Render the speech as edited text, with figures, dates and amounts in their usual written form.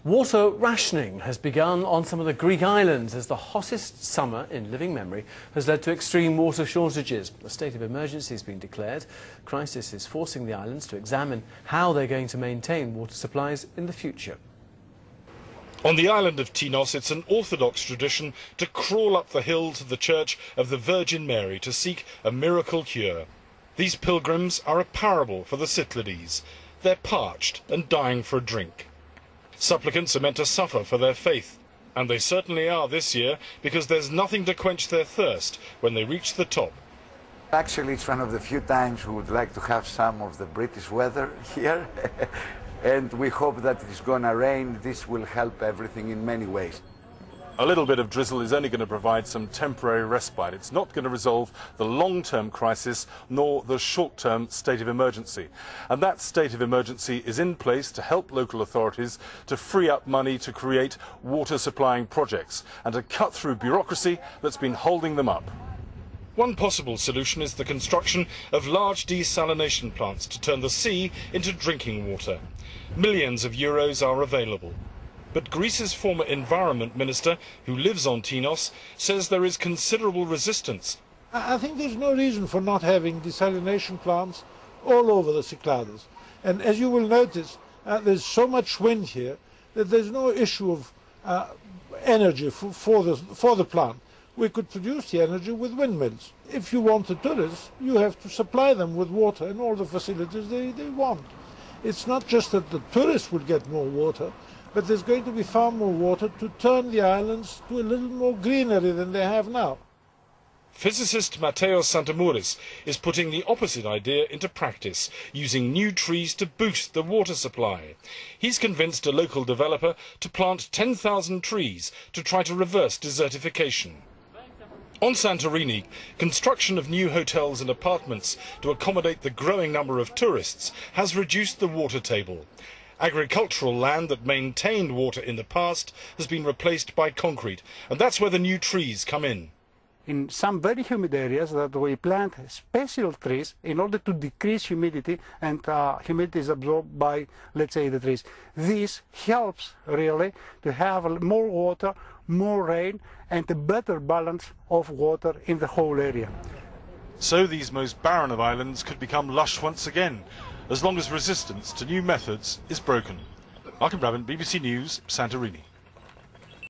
Water rationing has begun on some of the Greek islands as the hottest summer in living memory has led to extreme water shortages. A state of emergency has been declared. The crisis is forcing the islands to examine how they're going to maintain water supplies in the future. On the island of Tinos, it's an Orthodox tradition to crawl up the hill to the Church of the Virgin Mary to seek a miracle cure. These pilgrims are a parable for the Cyclades. They're parched and dying for a drink. Supplicants are meant to suffer for their faith, and they certainly are this year, because there's nothing to quench their thirst when they reach the top. Actually, it's one of the few times we would like to have some of the British weather here, and we hope that it's going to rain. This will help everything in many ways. A little bit of drizzle is only going to provide some temporary respite. It's not going to resolve the long-term crisis nor the short-term state of emergency. And that state of emergency is in place to help local authorities to free up money to create water supplying projects and to cut through bureaucracy that's been holding them up. One possible solution is the construction of large desalination plants to turn the sea into drinking water. Millions of euros are available. But Greece's former Environment Minister, who lives on Tinos, says there is considerable resistance. I think there's no reason for not having desalination plants all over the Cyclades. And as you will notice, there's so much wind here that there's no issue of energy for the plant. We could produce the energy with windmills. If you want the tourists, you have to supply them with water and all the facilities they want. It's not just that the tourists will get more water, but there's going to be far more water to turn the islands to a little more greenery than they have now. Physicist Mateo Santamouris is putting the opposite idea into practice, using new trees to boost the water supply. He's convinced a local developer to plant 10,000 trees to try to reverse desertification. On Santorini, construction of new hotels and apartments to accommodate the growing number of tourists has reduced the water table. Agricultural land that maintained water in the past has been replaced by concrete, and that's where the new trees come in. In some very humid areas that we plant special trees in order to decrease humidity, and humidity is absorbed by, let's say, the trees. This helps really to have more water, more rain, and a better balance of water in the whole area. So these most barren of islands could become lush once again, as long as resistance to new methods is broken. Mark and Brabant, BBC News, Santorini.